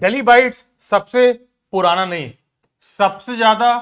Daily bytes सबसे पुराना नहीं, सबसे ज्यादा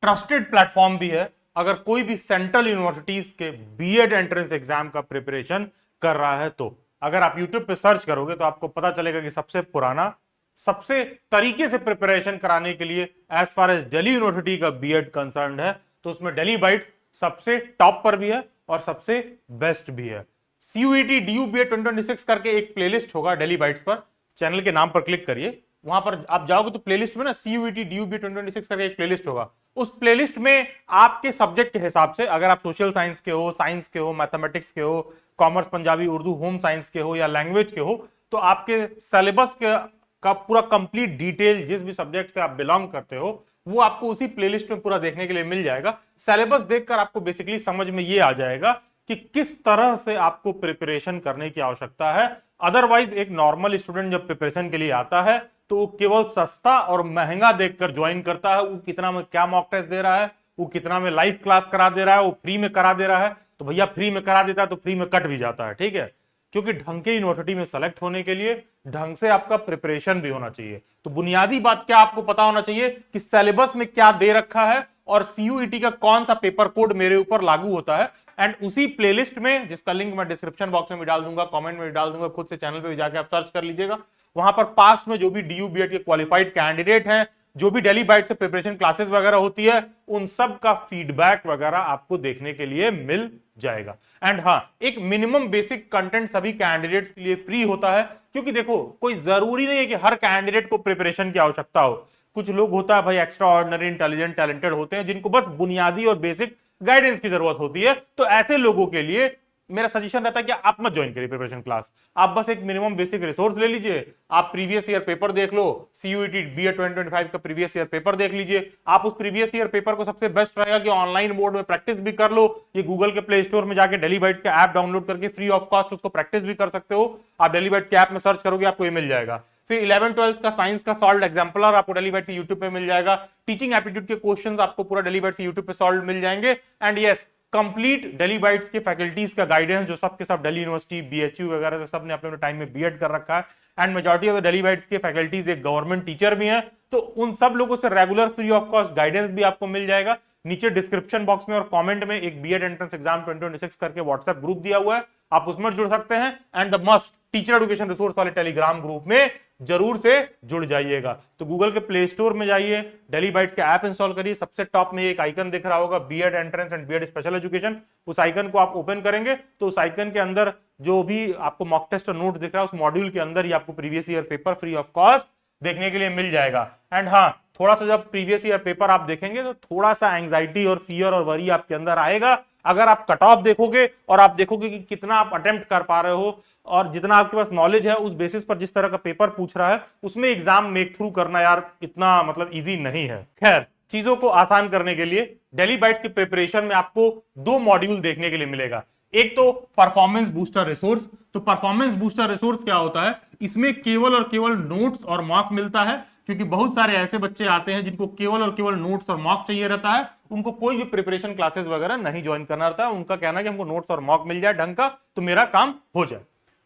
ट्रस्टेड प्लेटफॉर्म भी है। अगर कोई भी सेंट्रल यूनिवर्सिटीज के बीएड एंट्रेंस एग्जाम का प्रिपरेशन कर रहा है तो अगर आप यूट्यूब पे सर्च करोगे तो आपको पता चलेगा कि सबसे पुराना, सबसे तरीके से प्रिपरेशन कराने के लिए as far as Delhi University का बीएड कंसर्न है तो उसमें डेली बाइट्स सबसे टॉप पर भी है और सबसे बेस्ट भी है। सीयूईटी डीयू बीएड 2026 करके एक प्लेलिस्ट होगा डेली बाइट्स पर, चैनल के नाम पर क्लिक करिए, वहां पर आप जाओगे तो प्लेलिस्ट में ना सीयूईटी डीयू बीएड 2026 करके एक प्लेलिस्ट होगा। उस प्लेलिस्ट में आपके सब्जेक्ट के हिसाब से, अगर आप सोशल साइंस के हो, साइंस के हो, मैथमेटिक्स के हो, commerce, Punjabi, Urdu, home science के हो या लैंग्वेज के हो, तो आपके सिलेबस का पूरा कंप्लीट डिटेल जिस भी सब्जेक्ट से आप बिलोंग करते हो वो आपको उसी प्लेलिस्ट में पूरा देखने के लिए मिल जाएगा। सिलेबस देखकर आपको बेसिकली समझ में ये आ जाएगा कि किस तरह से आपको प्रिपरेशन करने की आवश्यकता है। अदरवाइज एक नॉर्मल स्टूडेंट जब प्रिपरेशन के लिए आता है तो वो केवल सस्ता और महंगा देखकर ज्वाइन करता है। वो कितना में क्या मॉक टेस्ट दे रहा है, वो कितना में लाइव क्लास करा दे रहा है, वो फ्री में करा दे रहा है, तो भैया फ्री में करा देता है तो फ्री में कट भी जाता है, ठीक है। क्योंकि ढंग के यूनिवर्सिटी में सेलेक्ट होने के लिए ढंग से आपका प्रिपरेशन भी होना चाहिए। तो बुनियादी बात क्या आपको पता होना चाहिए कि सिलेबस में क्या दे रखा है और सीयूईटी का कौन सा पेपर कोड मेरे ऊपर लागू होता है। एंड उसी प्लेलिस्ट में, जिसका लिंक मैं डिस्क्रिप्शन बॉक्स में भी डाल दूंगा, कमेंट में भी डाल दूंगा, खुद से चैनल पे भी जाके आप सर्च कर लीजिएगा, वहां पर पास्ट में जो भी डीयू बीएड के क्वालिफाइड कैंडिडेट हैं, जो भी डेली बाइट से प्रिपरेशन क्लासेस वगैरह होती है, उन सब का फीडबैक वगैरह आपको देखने के लिए मिल जाएगा। एंड हाँ, एक मिनिमम बेसिक कंटेंट सभी कैंडिडेट्स के लिए फ्री होता है, क्योंकि देखो कोई जरूरी नहीं है कि हर कैंडिडेट को प्रिपरेशन की आवश्यकता हो। कुछ लोग होता है भाई एक्स्ट्रा ऑर्डिनरी इंटेलिजेंट टैलेंटेड होते हैं जिनको बस बुनियादी और बेसिक गाइडेंस की जरूरत होती है। तो ऐसे लोगों के लिए मेरा सजेशन रहता है कि आप मत ज्वाइन करिए प्रिपरेशन क्लास, आप बस एक मिनिमम बेसिक रिसोर्स ले लीजिए, आप प्रीवियस ईयर पेपर देख लो, सीयूईटी बीएड 2025 का प्रीवियस ईयर पेपर देख लीजिए। आप उस प्रीवियस ईयर पेपर को सबसे बेस्ट रहेगा कि ऑनलाइन मोड में प्रैक्टिस भी कर लो। ये गूगल के प्ले स्टोर में जाके डेली बाइट्स का ऐप डाउनलोड करके फ्री ऑफ कॉस्ट उसको प्रैक्टिस भी कर सकते हो। आप डेली बाइट्स के ऐप में सर्च करोगे आपको ये मिल जाएगा। फिर 11-12 का साइंस का सॉल्व एग्जाम्पलर आपको डेली बाइट से यूट्यूब पे मिल जाएगा। टीचिंग एप्टीट्यूड के क्वेश्चंस आपको पूरा डेली बाइट से यूट्यूब पे सॉल्व मिल जाएंगे। And yes, complete daily bytes के फैकल्टीज का गाइडेंस जो सबके सब दिल्ली यूनिवर्सिटी, बीएचयू वगैरह से सब ने अपने टाइम में बीएड कर रखा है। And majority of the daily bytes के फैकल्टीज एक गवर्नमेंट टीचर भी हैं, तो उन सब लोगों से regular free of cost guidance भी आपको मिल जाएगा। नीचे डिस्क्रिप्शन बॉक्स में और कमेंट में एक बीएड एंट्रेंस एग्जाम 2026 करके व्हाट्सएप ग्रुप दिया हुआ है, आप उसमें जुड़ सकते हैं। And the must teacher education resource वाले टेलीग्राम ग्रुप में जरूर से जुड़ जाइएगा। तो गूगल के प्ले स्टोर में जाइए, डेली बाइट्स का ऐप इंस्टॉल करिए, सबसे टॉप में एक आइकन दिख रहा होगा BEd entrance and BEd special education, उस आइकन को आप ओपन करेंगे तो उस आइकन के अंदर जो भी आपको मॉक टेस्ट और नोट्स दिख रहा है उस मॉड्यूल के अंदर ही आपको previous year paper free of cost देखने के लिए मिल जाएगा। एंड हाँ, थोड़ा सा जब प्रीवियस ईयर पेपर आप देखेंगे तो थोड़ा सा एंग्जाइटी और फियर और वरी आपके अंदर आएगा। अगर आप कट ऑफ देखोगे और आप देखोगे कि कितना आप अटेम्प्ट कर पा रहे हो और जितना आपके पास नॉलेज है उस बेसिस पर जिस तरह का पेपर पूछ रहा है उसमें एग्जाम मेक थ्रू करना यार इतना मतलब इजी नहीं है। खैर, चीजों को आसान करने के लिए डेली बाइट्स की प्रिपरेशन में आपको 2 मॉड्यूल देखने के लिए मिलेगा। एक तो परफॉर्मेंस बूस्टर रिसोर्स। तो परफॉर्मेंस बूस्टर रिसोर्स क्या होता है, इसमें केवल और केवल नोट्स और मॉक मिलता है, क्योंकि बहुत सारे ऐसे बच्चे आते हैं जिनको केवल और केवल नोट्स और मॉक चाहिए रहता है, उनको कोई भी प्रिपरेशन क्लासेस वगैरह नहीं ज्वाइन करना रहता है। उनका कहना है कि हमको नोट्स और मॉक मिल जाए ढंग का तो मेरा काम हो जाए।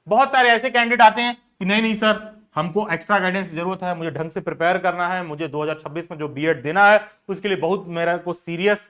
बहुत सारे ऐसे कैंडिडेट आते हैं कि नहीं नहीं सर, हमको एक्स्ट्रा गाइडेंस की जरूरत है, मुझे ढंग से प्रिपेयर करना है, मुझे 2026 में जो बीएड देना है उसके लिए बहुत मेरा को सीरियस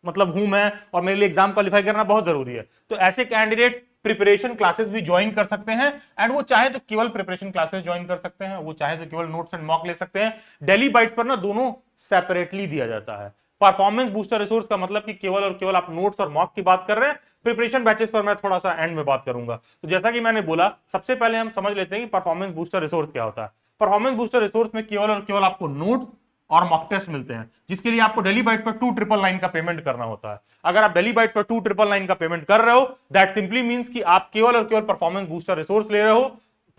मतलब हूं मैं और मेरे लिए एग्जाम क्वालिफाई करना बहुत जरूरी है। तो ऐसे कैंडिडेट प्रिपरेशन क्लासेस भी ज्वाइन कर सकते हैं। एंड वो चाहे तो केवल प्रिपरेशन क्लासेस ज्वाइन कर सकते हैं, वो चाहे तो केवल नोट्स एंड मॉक ले सकते हैं। डेली बाइट्स पर ना दोनों सेपरेटली दिया जाता है। परफॉर्मेंस बूस्टर रिसोर्स का मतलब कि केवल और केवल आप नोट्स और मॉक की बात कर रहे हैं। प्रिपरेशन बैचेस पर मैं थोड़ा सा एंड में बात करूंगा। तो जैसा कि मैंने बोला, सबसे पहले हम समझ लेते हैं कि परफॉर्मेंस बूस्टर रिसोर्स क्या होता है। परफॉर्मेंस बूस्टर रिसोर्स में केवल और केवल आपको नोट्स और मॉक टेस्ट मिलते हैं, जिसके लिए आपको डेली बाइट्स पर 2,999 का पेमेंट करना होता है। अगर आप डेली बाइट्स पर 2,999 का पेमेंट कर रहे हो, दैट सिंपली मींस कि आप केवल और केवल परफॉर्मेंस बूस्टर रिसोर्स ले रहे हो,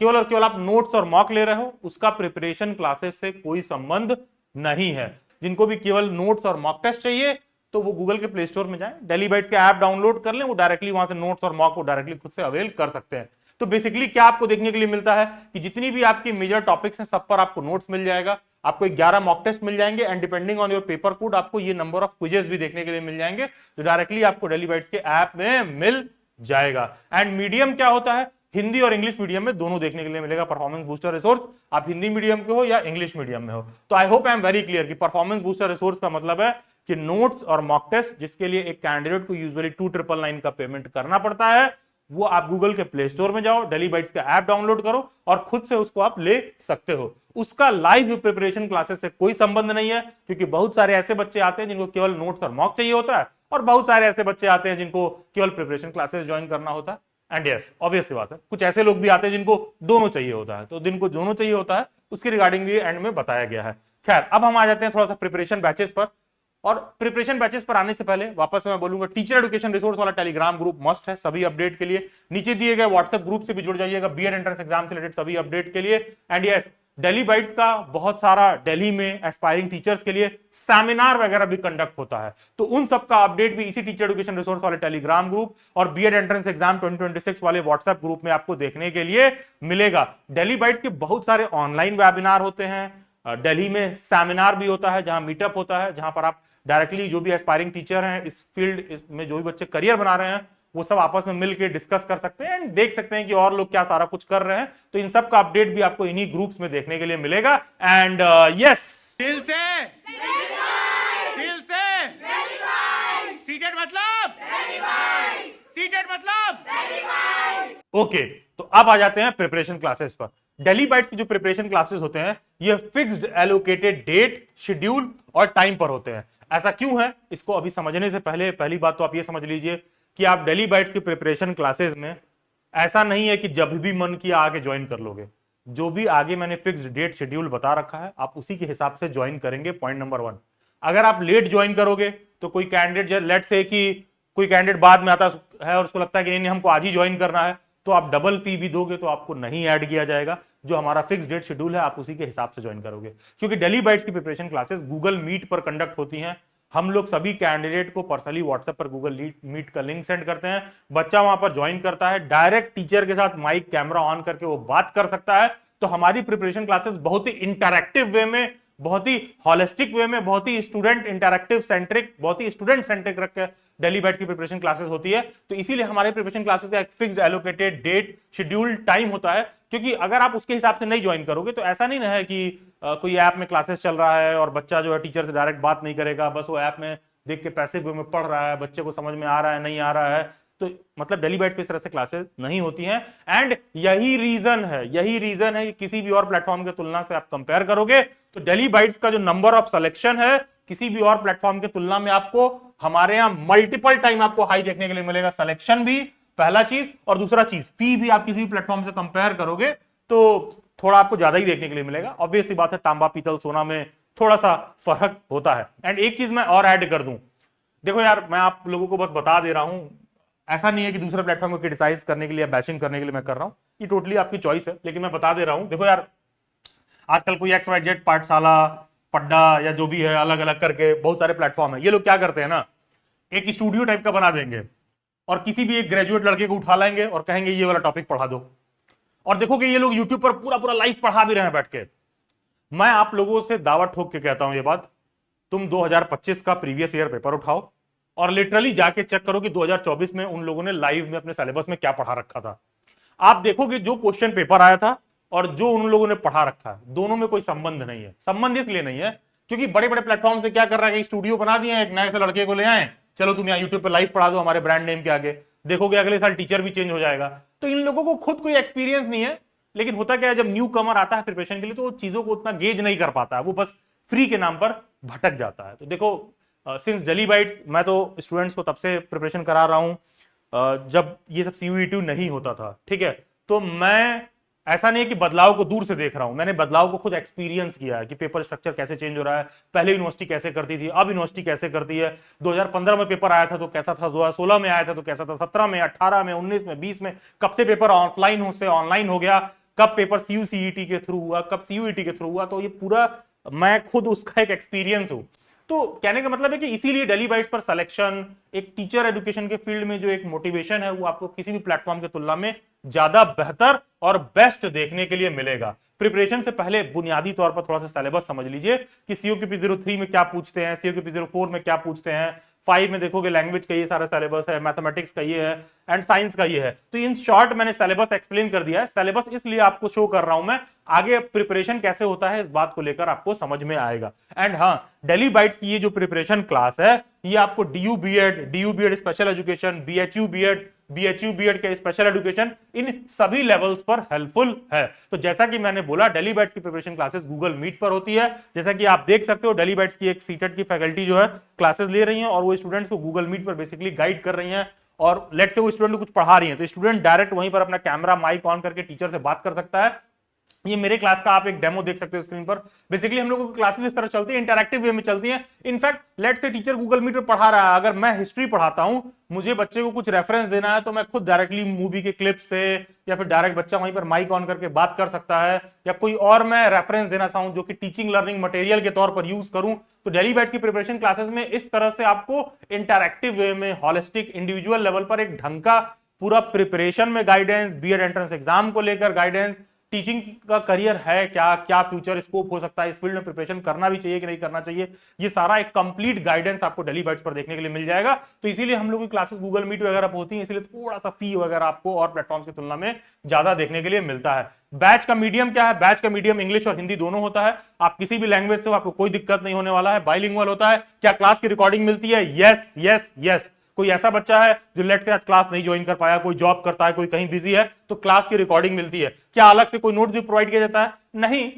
केवल और केवल आप नोट्स और मॉक ले रहे हो, उसका प्रिपरेशन क्लासेस से कोई संबंध नहीं है। जिनको भी केवल नोट्स और मॉक टेस्ट चाहिए तो वो गूगल के प्ले स्टोर में जाएं, डेली बाइट्स के ऐप डाउनलोड कर लें, वो डायरेक्टली वहां से नोट्स और मॉक को डायरेक्टली खुद से अवेल कर सकते हैं। तो बेसिकली क्या आपको देखने के लिए मिलता है कि जितनी भी आपकी मेजर टॉपिक्स हैं सब पर आपको नोट्स मिल जाएगा, आपको 11 मॉक टेस्ट मिल जाएंगे and depending on your paper code आपको ये नंबर ऑफ क्विजेस भी देखने के लिए मिल जाएंगे जो डायरेक्टली आपको डेली बाइट्स के ऐप में मिल जाएगा। एंड मीडियम क्या होता है हिंदी और इंग्लिश मीडियम में दोनों देखने के लिए मिलेगा परफॉर्मेंस बूस्टर रिसोर्स, आप हिंदी मीडियम के हो या इंग्लिश मीडियम में हो। तो I hope I am very clear कि परफॉर्मेंस बूस्टर रिसोर्स का मतलब है कि नोट्स और मॉक टेस्ट जिसके लिए एक कैंडिडेट को यूजुअली 2999 का पेमेंट करना पड़ता है, वो आप गूगल के प्ले स्टोर में जाओ, डेली बाइट्स का ऐप डाउनलोड करो और खुद से उसको आप ले सकते हो। उसका लाइव प्रिपरेशन क्लासेस से कोई संबंध नहीं है, क्योंकि बहुत सारे ऐसे बच्चे आते हैं जिनको केवल नोट्स और मॉक चाहिए होता है, और बहुत सारे ऐसे बच्चे आते हैं जिनको केवल प्रिपरेशन क्लासेस ज्वाइन करना होता है। एंड यस, ऑब्वियस सी बात है, कुछ ऐसे लोग भी आते हैं जिनको दोनों चाहिए होता है, तो जिनको दोनों चाहिए होता है उसके रिगार्डिंग भी एंड में बताया गया है। खैर, अब हम आ जाते हैं थोड़ा सा प्रिपरेशन बैचेस पर। और प्रिपरेशन बैचेस पर आने से पहले वापस मैं बोलूंगा, टीचर एजुकेशन रिसोर्स वाला टेलीग्राम ग्रुप मस्ट है सभी अपडेट के लिए। नीचे दिए गए व्हाट्सएप ग्रुप से भी जुड़ जाइएगा बीएड एंट्रेंस एग्जाम से रिलेटेड सभी अपडेट के लिए। एंड यस, दिल्ली बाइट्स का बहुत सारा दिल्ली में एस्पायरिंग टीचर्स के लिए सेमिनार वगैरह भी कंडक्ट होता है, तो उन सब का अपडेट भी इसी टीचर एजुकेशन रिसोर्स वाले टेलीग्राम ग्रुप और बीएड एंट्रेंस एग्जाम 2026 वाले व्हाट्सएप ग्रुप में आपको देखने के लिए मिलेगा। दिल्ली बाइट्स के बहुत सारे ऑनलाइन वेबिनार होते हैं, दिल्ली में सेमिनार भी होता है जहां मीटअप होता है, जहां पर आप डायरेक्टली जो भी एस्पायरिंग टीचर हैं इस फील्ड में, जो भी बच्चे करियर बना रहे हैं, वो सब आपस में मिलकर डिस्कस कर सकते हैं एंड देख सकते हैं कि और लोग क्या सारा कुछ कर रहे हैं। तो इन सब का अपडेट भी आपको इन्हीं ग्रुप्स में देखने के लिए मिलेगा। एंड यस, दिल से सीटेड मतलब ओके, तो अब आ जाते हैं प्रिपरेशन क्लासेस पर। दिल्ली बाइट्स की जो प्रिपरेशन क्लासेस होते हैं ये फिक्स्ड एलोकेटेड डेट, शेड्यूल और टाइम पर होते हैं। ऐसा क्यों है, इसको अभी समझने से पहले पहली बात तो आप ये समझ लीजिए कि आप दिल्ली बाइट्स की प्रिपरेशन क्लासेस में ऐसा नहीं है कि जब भी मन किया आके ज्वाइन कर लोगे। जो भी आगे मैंने फिक्स्ड डेट शेड्यूल बता रखा है आप उसी के हिसाब से ज्वाइन करेंगे। पॉइंट नंबर 1, अगर आप लेट ज्वाइन करोगे तो कोई कैंडिडेट, लेट से कि कोई कैंडिडेट बाद में आता है और उसको लगता है कि नहीं हमको आज ही ज्वाइन करना है, तो आप डबल फी भी दोगे तो आपको नहीं ऐड किया जाएगा। जो हमारा फिक्स डेट शेड्यूल है आप उसी के हिसाब से ज्वाइन करोगे, क्योंकि दिल्ली बाइट्स की प्रिपरेशन क्लासेस गूगल मीट पर कंडक्ट होती हैं। हम लोग सभी कैंडिडेट को पर्सनली व्हाट्सएप पर गूगल मीट का लिंक सेंड करते हैं, बच्चा वहां पर ज्वाइन करता है, डायरेक्ट टीचर के साथ माइक कैमरा ऑन करके वो बात कर सकता है। तो हमारी प्रिपरेशन क्लासेस बहुत ही इंटरैक्टिव वे में, बहुत ही हॉलिस्टिक वे में, बहुत ही स्टूडेंट इंटरैक्टिव सेंट्रिक, बहुत ही स्टूडेंट सेंट्रिक रख के दिल्ली बाइट्स की प्रिपरेशन क्लासेस होती है। तो इसीलिए हमारे प्रिपरेशन क्लासेस का एक fixed allocated date, schedule, time होता है, क्योंकि अगर आप उसके हिसाब से नहीं ज्वाइन करोगे तो ऐसा नहीं है कि कोई ऐप में क्लासेस चल रहा है और बच्चा जो है टीचर से डायरेक्ट बात नहीं करेगा, बस वो ऐप में देख के पैसिव वे में पढ़ रहा है, बच्चे को समझ में आ रहा है नहीं आ रहा है। तो मतलब दिल्ली बाइट्स पे इस तरह से क्लासेस नहीं होती हैं। एंड यही रीजन है कि किसी भी और प्लेटफॉर्म की तुलना से आप कंपेयर करोगे तो दिल्ली बाइट्स का जो नंबर ऑफ सिलेक्शन है किसी भी और प्लेटफॉर्म की तुलना में आपको हमारे यहां मल्टीपल टाइम आपको हाई देखने के लिए मिलेगा। सिलेक्शन भी पहला चीज, और दूसरा चीज फी भी आप किसी भी प्लेटफॉर्म से कंपेयर करोगे तो थोड़ा आपको ज्यादा ही देखने के लिए मिलेगा। ऑब्वियस सी बात है, तांबा पीतल सोना में थोड़ा सा फर्क होता है। एंड एक चीज मैं और ऐड कर दूं, देखो यार मैं आप लोगों को बस बता दे रहा हूं, ऐसा नहीं है कि दूसरे प्लेटफॉर्म को क्रिटिसाइज करने के लिए, बैशिंग करने के लिए मैं कर रहा हूं, ये टोटली आपकी चॉइस है, लेकिन मैं बता दे रहा हूं। देखो यार, आजकल कोई XYZ पाठशाला, पड्डा या जो भी है, अलग अलग करके बहुत सारे प्लेटफॉर्म है। ये लोग क्या करते हैं ना, एक स्टूडियो टाइप का बना देंगे और किसी भी एक ग्रेजुएट लड़के को उठा लाएंगे और कहेंगे ये वाला टॉपिक पढ़ा दो, और देखोगे ये लोग यूट्यूब पर पूरा पूरा लाइव पढ़ा भी रहे हैं बैठ के। मैं आप लोगों से दावा ठोक के कहता हूं ये बात, तुम 2025 का प्रीवियस ईयर पेपर उठाओ और लिटरली जाके चेक करो कि 2024 में उन लोगों ने लाइव में अपने सिलेबस में क्या पढ़ा रखा था। आप देखोगे जो क्वेश्चन पेपर आया था और जो उन लोगों ने पढ़ा रखा है, दोनों में कोई संबंध नहीं है। संबंध इसलिए नहीं है क्योंकि बड़े बड़े प्लेटफॉर्म से क्या कर रहा है, स्टूडियो बना दिए, एक नए से लड़के को ले आए, चलो तुम यहाँ यूट्यूब पे लाइव पढ़ा दो हमारे ब्रांड नेम के आगे, देखोगे अगले साल टीचर भी चेंज हो जाएगा। तो इन लोगों को खुद कोई एक्सपीरियंस नहीं है, लेकिन होता क्या है, जब न्यू कमर आता है प्रिपरेशन के लिए तो वो चीजों को उतना गेज नहीं कर पाता है, वो बस फ्री के नाम पर भटक जाता है। तो देखो, सिंस दिल्ली बाइट्स, मैं तो स्टूडेंट्स को तब से प्रिपरेशन करा रहा हूं जब ये सब CUET नहीं होता था, ठीक है। तो मैं ऐसा नहीं है कि बदलाव को दूर से देख रहा हूं, मैंने बदलाव को खुद एक्सपीरियंस किया है कि पेपर स्ट्रक्चर कैसे चेंज हो रहा है। पहले यूनिवर्सिटी कैसे करती थी, अब यूनिवर्सिटी कैसे करती है। 2015 में पेपर आया था तो कैसा था, 2016 में आया था तो कैसा था, 17 में, 18 में, 19 में, 20 में, कब से पेपर ऑफलाइन से ऑनलाइन हो गया, कब पेपर CUCET के थ्रू हुआ, कब CUET के थ्रू हुआ। तो ये पूरा मैं खुद उसका एक एक्सपीरियंस हूं। तो कहने का मतलब है कि इसीलिए दिल्ली बाइट्स पर सिलेक्शन, एक टीचर एजुकेशन के फील्ड में जो एक मोटिवेशन है, वो आपको किसी भी प्लेटफॉर्म की तुलना में ज्यादा बेहतर और बेस्ट देखने के लिए मिलेगा। प्रिपरेशन से पहले बुनियादी तौर पर थोड़ा सा सिलेबस समझ लीजिए कि COQP 03 में क्या पूछते हैं, COQP 04 में क्या पूछते हैं, 5 में देखोगे लैंग्वेज का ये सारा सिलेबस है, मैथमेटिक्स का ये है एंड साइंस का ये है। तो इन शॉर्ट मैंने सिलेबस एक्सप्लेन कर दिया है। सिलेबस इसलिए आपको शो कर रहा हूं मैं, आगे प्रिपरेशन कैसे होता है इस बात को लेकर आपको समझ में आएगा। एंड हाँ, डेली बाइट्स की ये जो प्रिपरेशन क्लास है ये आपको DU BEd special education, BHU BEd के स्पेशल एजुकेशन, इन सभी लेवल्स पर हेल्पफुल है। तो जैसा कि मैंने बोला, डेली बाइट्स की प्रिपरेशन क्लासेस गूगल मीट पर होती है। जैसा कि आप देख सकते हो, डेली बाइट्स की एक सीटेट की फैकल्टी जो है क्लासेस ले रही है और वो स्टूडेंट्स को गूगल मीट पर बेसिकली गाइड कर रही है। और लेट से वो स्टूडेंट कुछ पढ़ा रही है तो स्टूडेंट डायरेक्ट वहीं पर अपना कैमरा माइक ऑन करके टीचर से बात कर सकता है। ये मेरे क्लास का आप एक डेमो देख सकते हो स्क्रीन पर। बेसिकली हम लोगों की क्लासेस इस तरह चलती है, इंटरैक्टिव वे में चलती हैं। इनफैक्ट लेट से टीचर गूगल मीट पर पढ़ा रहा है, अगर मैं हिस्ट्री पढ़ाता हूं, मुझे बच्चे को कुछ रेफरेंस देना है तो मैं खुद डायरेक्टली मूवी के क्लिप से या फिर डायरेक्ट बच्चा वहीं पर माइक ऑन करके बात कर सकता है। या कोई और मैं रेफरेंस देना चाहूं जो कि टीचिंग लर्निंग मटेरियल के तौर पर यूज करूं, तो डेली बाइट्स की प्रिपरेशन क्लासेस में इस तरह से आपको इंटरैक्टिव वे में हॉलिस्टिक इंडिविजुअल लेवल पर एक ढंग का पूरा प्रिपरेशन में गाइडेंस, बीएड एंट्रेंस एग्जाम को लेकर गाइडेंस, टीचिंग का करियर है क्या, क्या फ्यूचर स्कोप हो सकता है, इस फील्ड में प्रिपरेशन करना भी चाहिए कि नहीं करना चाहिए, ये सारा एक कंप्लीट गाइडेंस आपको डेली बाइट्स पर देखने के लिए मिल जाएगा। तो इसीलिए हम लोग की क्लासेस गूगल मीट वगैरह पर होती हैं, इसलिए थोड़ा सा फी वगैरह आपको और प्लेटफॉर्म्स की तुलना में ज्यादा देखने के लिए मिलता है। बैच का मीडियम क्या है? बैच का मीडियम इंग्लिश और हिंदी दोनों होता है। आप किसी भी लैंग्वेज से हो, आपको कोई दिक्कत नहीं होने वाला है। बाइलिंगुअल होता है। क्या क्लास की रिकॉर्डिंग मिलती है? Yes yes yes. कोई ऐसा बच्चा है जो लेट से आज क्लास नहीं ज्वाइन कर पाया, कोई जॉब करता है, कोई कहीं बिजी है, तो क्लास की रिकॉर्डिंग मिलती है। क्या अलग से कोई नोट्स भी प्रोवाइड किया जाता है? नहीं,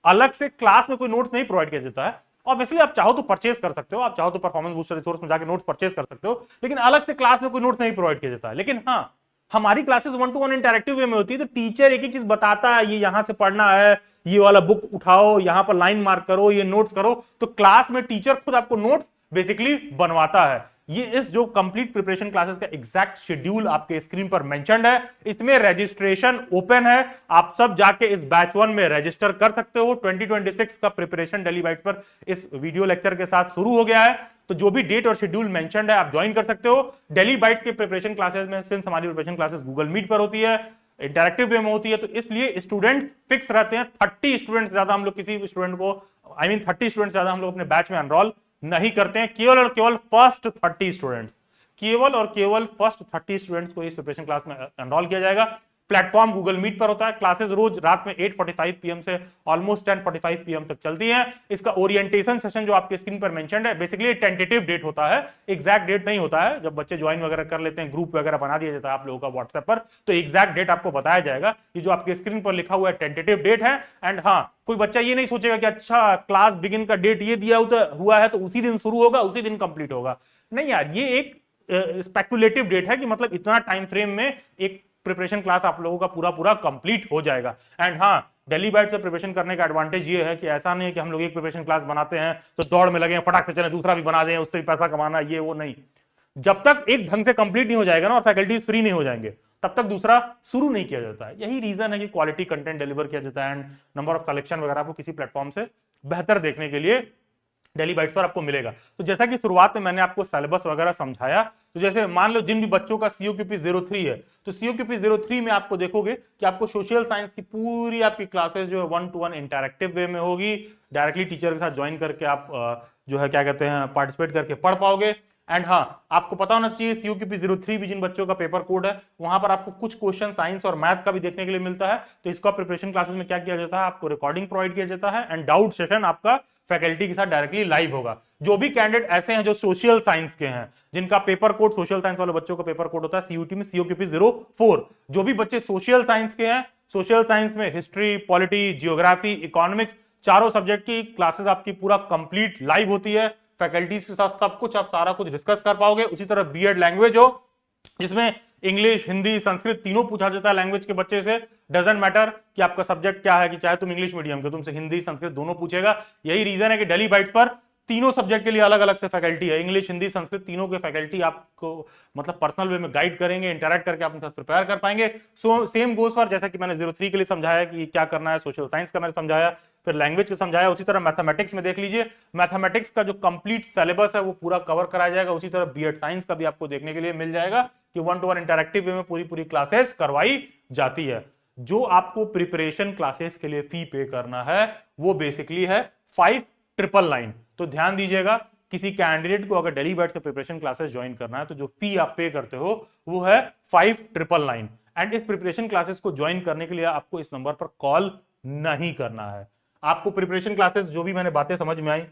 अलग से क्लास में कोई नोट्स नहीं प्रोवाइड किया जाता है। ऑब्वियसली आप चाहो तो परचेज कर सकते हो, आप चाहो तो परफॉर्मेंस बूस्टर रिसोर्स में जाकर नोट्स परचेज कर सकते हो, लेकिन अलग से क्लास में कोई नोट्स नहीं प्रोवाइड किया जाता है। लेकिन हाँ, हमारी क्लासेस 1-to-1 इंटरैक्टिव वे में होती है, तो टीचर एक एक चीज बताता है, ये यहां से पढ़ना है, ये वाला बुक उठाओ, यहां पर लाइन मार्क करो, ये नोट्स करो। तो क्लास में टीचर खुद आपको नोट्स बेसिकली बनवाता है। ये इस जो कंप्लीट प्रिपरेशन क्लासेस का एग्जैक्ट शेड्यूल आपके स्क्रीन पर मेंशन्ड है। इसमें रजिस्ट्रेशन ओपन है, आप सब जाके इस बैच 1 में रजिस्टर कर सकते हो। 2026 का प्रिपरेशन डेली बाइट्स पर इस वीडियो लेक्चर के साथ शुरू हो गया है, तो जो भी डेट और शेड्यूल मेंशन्ड है आप ज्वाइन कर सकते हो। डेली बाइट्स के प्रिपरेशन क्लासेस में, सिंस हमारी प्रिपरेशन क्लासेस गूगल मीट पर होती है, इंटरैक्टिव वे में होती है, तो इसलिए स्टूडेंट्स फिक्स रहते हैं। 30 स्टूडेंट्स ज्यादा हम लोग किसी स्टूडेंट को 30 स्टूडेंट्स ज्यादा हम लोग अपने बैच में एनरोल नहीं करते हैं। केवल और केवल फर्स्ट 30 स्टूडेंट्स, केवल और केवल फर्स्ट 30 स्टूडेंट्स को इस प्रिपरेशन क्लास में एनरोल किया जाएगा। प्लेटफॉर्म गूगल मीट पर होता है। क्लासेस रोज रात में 8:45 PM से ऑलमोस्ट 10:45 PM तक चलती हैं। इसका ओरिएंटेशन सेशन जो आपके स्क्रीन पर मेंशन्ड है, बेसिकली टेंटेटिव डेट होता है, एग्जैक्ट डेट नहीं होता है। जब बच्चे ज्वाइन वगैरह कर लेते हैं, ग्रुप वगैरह बना दिया जाता है आप लोगों का व्हाट्सएप पर, तो एग्जैक्ट डेट आपको बताया जाएगा। ये जो आपके स्क्रीन पर लिखा हुआ है टेंटेटिव डेट है। एंड हाँ, कोई बच्चा ये नहीं सोचेगा कि अच्छा क्लास बिगिन का डेट ये दिया हुआ है तो उसी दिन शुरू होगा, उसी दिन कंप्लीट होगा। नहीं यार, ये एक स्पेकुलेटिव डेट है कि मतलब इतना टाइम फ्रेम में एक प्रिपरेशन क्लास आप लोगों का पूरा कंप्लीट हो जाएगा। एंड हाँ, डेली बाइट से प्रिपरेशन करने का एडवांटेज ये है कि ऐसा नहीं है कि हम लोग एक प्रिपरेशन क्लास बनाते हैं तो दौड़ में लगे हैं, फटाक से चले दूसरा भी बना दें, उससे भी पैसा कमाना, ये वो नहीं। जब तक एक ढंग से कंप्लीट नहीं हो जाएगा ना और फैकल्टीज फ्री नहीं हो जाएंगे, तब तक दूसरा शुरू नहीं किया जाता है। यही रीजन है कि क्वालिटी कंटेंट डिलीवर किया जाता है एंड नंबर ऑफ कलेक्शन वगैरह को किसी प्लेटफॉर्म से बेहतर देखने के लिए डेली बाइट्स पर आपको मिलेगा। तो जैसा कि शुरुआत में मैंने आपको सिलेबस वगैरह समझाया, तो जैसे मान लो जिन भी बच्चों का COQP 03 है, तो COQP 03 में आपको देखोगे कि आपको सोशल साइंस की पूरी आपकी क्लासेस जो है 1-to-1 इंटरैक्टिव वे में होगी। डायरेक्टली टीचर के साथ ज्वाइन करके आप जो है क्या कहते हैं पार्टिसिपेट करके पढ़ पाओगे। एंड हाँ, आपको पता होना चाहिए COQP 03 भी जिन बच्चों का पेपर कोड है, वहां पर आपको कुछ क्वेश्चन साइंस और मैथ का भी देखने के लिए मिलता है। तो इसका प्रिपरेशन क्लासेस में क्या किया जाता है, आपको रिकॉर्डिंग प्रोवाइड किया जाता है एंड डाउट सेशन आपका फैकल्टी के साथ डायरेक्टली लाइव होगा। जो भी कैंडिडेट ऐसे हैं जो सोशल साइंस के हैं, जिनका पेपर कोड, सोशल साइंस वाले बच्चों का पेपर कोड होता है CUT में COQP 04, जो भी बच्चे सोशल साइंस के हैं, सोशल साइंस में हिस्ट्री, पॉलिटी, जियोग्राफी, इकोनॉमिक्स, चारों सब्जेक्ट की क्लासेस आपकी पूरा कंप्लीट लाइव होती है। फैकल्टीज के साथ सब कुछ, आप सारा कुछ डिस्कस कर पाओगे। उसी तरह बीएड लैंग्वेज हो, जिसमें इंग्लिश, हिंदी, संस्कृत तीनों पूछा जाता है लैंग्वेज के बच्चे से। डजंट मैटर कि आपका सब्जेक्ट क्या है, कि चाहे तुम इंग्लिश मीडियम के, तुमसे हिंदी, संस्कृत दोनों पूछेगा। यही रीजन है कि डेली बाइट्स पर तीनों सब्जेक्ट के लिए अलग अलग से फैकल्टी है। इंग्लिश, हिंदी, संस्कृत तीनों के फैकल्टी आपको मतलब पर्सनल वे में गाइड करेंगे, इंटरैक्ट करके आप उनके साथ प्रिपेयर कर पाएंगे। सो सेम गोज फॉर, जैसा कि मैंने 03 के लिए समझाया कि क्या करना है, सोशल साइंस का मैंने समझाया, फिर लैंग्वेज का समझाया। उसी तरह मैथमेटिक्स में देख लीजिए, मैथमेटिक्स का जो कंप्लीट सिलेबस है वो पूरा कवर कराया जाएगा। उसी तरह बीएड साइंस का भी आपको देखने के लिए मिल जाएगा कि 1-to-1 इंटरैक्टिव वे में पूरी क्लासेस करवाई जाती है। जो आपको प्रिपरेशन क्लासेस के लिए फी पे करना है वो बेसिकली है 5999। तो ध्यान दीजिएगा, किसी कैंडिडेट को अगर डेली बैच से प्रिपरेशन क्लासेस ज्वाइन करना है तो जो फी आप पे करते हो वो है 5999। एंड इस प्रिपरेशन क्लासेस को ज्वाइन करने के लिए आपको इस नंबर पर कॉल नहीं करना है। आपको प्रिपरेशन क्लासेस जो भी मैंने बातें समझ में आई,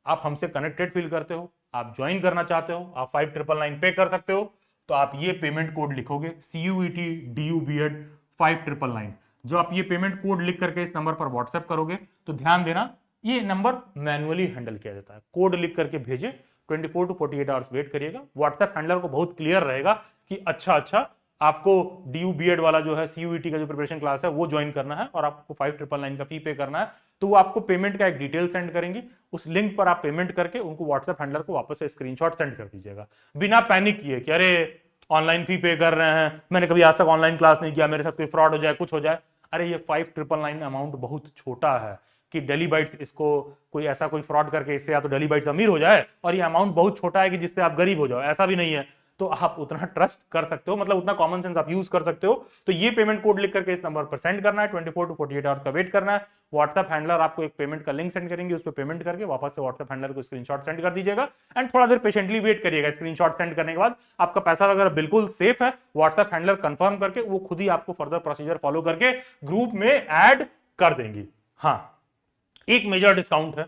आप हमसे कनेक्टेड फील करते हो, आप ज्वाइन करना चाहते हो, आप 5999 पे कर सकते हो, तो आप ये पेमेंट कोड लिखोगे CUET DU BEd 5999। जो आप ये पेमेंट कोड लिख करके इस नंबर पर व्हाट्सएप करोगे तो ध्यान देना ये नंबर मैनुअली हैंडल किया जाता है। कोड लिख करके भेजे, 24 to 48 आवर्स वेट करिएगा। व्हाट्सएप हैंडलर को बहुत क्लियर रहेगा कि अच्छा आपको DU BEd वाला जो है CUET का जो प्रिपरेशन क्लास है वो ज्वाइन करना है और आपको 5999 का फी पे करना है, तो वो आपको पेमेंट का एक डिटेल सेंड करेंगी। उस लिंक पर आप पेमेंट करके उनको व्हाट्सएप हैंडलर को वापस से स्क्रीनशॉट सेंड कर दीजिएगा, बिना पैनिक किए कि अरे ऑनलाइन फी पे कर रहे हैं, मैंने कभी आज तक ऑनलाइन क्लास नहीं किया, मेरे साथ कोई फ्रॉड हो जाए, कुछ हो जाए। अरे ये 5999 अमाउंट बहुत छोटा है कि डेली बाइट्स इसको कोई ऐसा कोई फ्रॉड करके इससे या तो डेली बाइट्स अमीर हो जाए, और ये अमाउंट बहुत छोटा है कि जिससे आप गरीब हो जाओ, ऐसा भी नहीं है। तो आप उतना ट्रस्ट कर सकते हो, मतलब उतना कॉमन सेंस आप यूज कर सकते हो। तो ये पेमेंट कोड लिख करके इस नंबर पर सेंड करना है, 24 to 48 आवर्स का वेट करना है। व्हाट्सएप हैंडलर आपको एक पेमेंट का लिंक सेंड करेंगे, उस पर पेमेंट करके वापस से व्हाट्सएप हैंडलर को स्क्रीनशॉट सेंड कर दीजिएगा एंड थोड़ा देर पेशेंटली वेट करिएगा। स्क्रीनशॉट सेंड करने के बाद आपका पैसा वगैरह बिल्कुल सेफ है, व्हाट्सएप हैंडलर कंफर्म करके वो खुद ही आपको फर्दर प्रोसीजर फॉलो करके ग्रुप में ऐड कर देंगी। हाँ, एक मेजर डिस्काउंट है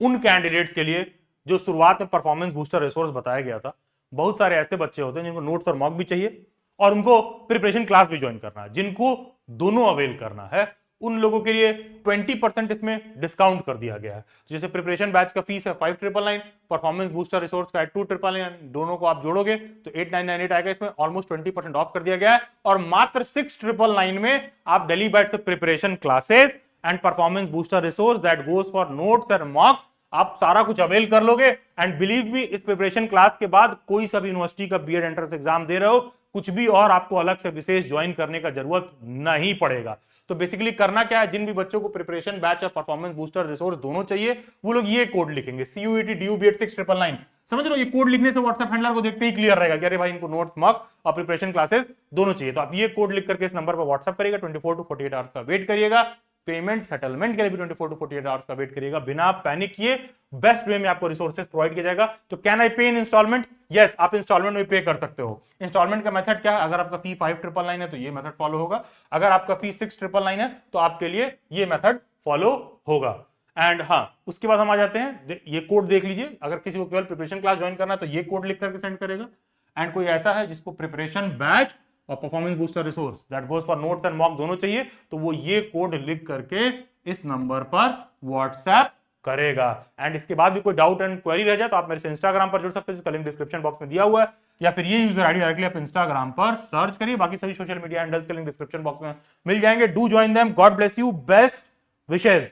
उन कैंडिडेट्स के लिए जो शुरुआत में परफॉर्मेंस बूस्टर रिसोर्स बताया गया था। बहुत सारे ऐसे बच्चे होते हैं जिनको नोट्स और मॉक भी चाहिए और उनको प्रिपरेशन क्लास भी ज्वाइन करना है, जिनको दोनों अवेल करना है, उन लोगों के लिए 20% इसमें डिस्काउंट कर दिया गया है। जैसे प्रिपरेशन बैच का फीस है 5999, परफॉर्मेंस बूस्टर रिसोर्स का है 2999, दोनों को आप जोड़ोगे तो 8998 आएगा। इसमें ऑलमोस्ट 20% ऑफ कर दिया गया है और मात्र 6999 में आप डेली बैच से preparation classes and performance booster resource that goes for notes and mock आप सारा कुछ अवेल कर लोगे। एंड बिलीव मी, इस प्रिपरेशन क्लास के बाद कोई सा भी यूनिवर्सिटी का बीएड एंट्रेंस एग्जाम दे रहे हो, कुछ भी और आपको अलग से विशेष ज्वाइन करने का जरूरत नहीं पड़ेगा। तो बेसिकली करना क्या है, जिन भी बच्चों को प्रिपरेशन बैच और परफॉर्मेंस बूस्टर रिसोर्स दोनों चाहिए, वो लोग ये कोड लिखेंगे CUET DU BEd 6999। समझ लो, ये कोड लिखने से व्हाट्सएप हैंडलर को देखते ही क्लियर रहेगा कि अरे भाई इनको नोट्स मॉक और प्रिपरेशन क्लासेस दोनों चाहिए। तो आप ये कोड लिख करके इस नंबर पर व्हाट्सएप करिएगा, 24 to 48 आवर्स का वेट करिएगा। पेमेंट सेटलमेंट के लिए भी 24 to 48 आवर्स का वेट करिएगा, बिना पैनिक किए। बेस्ट वे में आपको रिसोर्सेज प्रोवाइड किया जाएगा। तो कैन आई पे इन इंस्टॉलमेंट? यस, आप इंस्टॉलमेंट में पे कर सकते हो। इंस्टॉलमेंट का मेथड क्या है? अगर आपका फी 5999 है तो ये मेथड फॉलो होगा, अगर आपका फी 6999 है तो आपके लिए ये मेथड फॉलो होगा। एंड हाँ, उसके बाद हम आ जाते हैं, ये कोड देख लीजिए। अगर किसी को केवल प्रिपरेशन क्लास ज्वाइन करना है तो ये कोड लिख करके सेंड करेगा। एंड कोई ऐसा है जिसको प्रिपरेशन बैच और performance booster resource that goes for notes and mock दोनों चाहिए, तो वो ये कोड लिख करके इस नंबर पर व्हाट्सएप करेगा। एंड इसके बाद भी कोई डाउट एंड क्वेरी रह जाए तो आप मेरे से इंस्टाग्राम पर जुड़ सकते हैं, जिसका लिंक डिस्क्रिप्शन बॉक्स में दिया हुआ है, या फिर ये यूजर आईडी डायरेक्टली आप इंस्टाग्राम पर सर्च करिए। बाकी सभी सोशल मीडिया हैंडल्स के लिंक डिस्क्रिप्शन बॉक्स में मिल जाएंगे। Do join them. God bless you. Best wishes.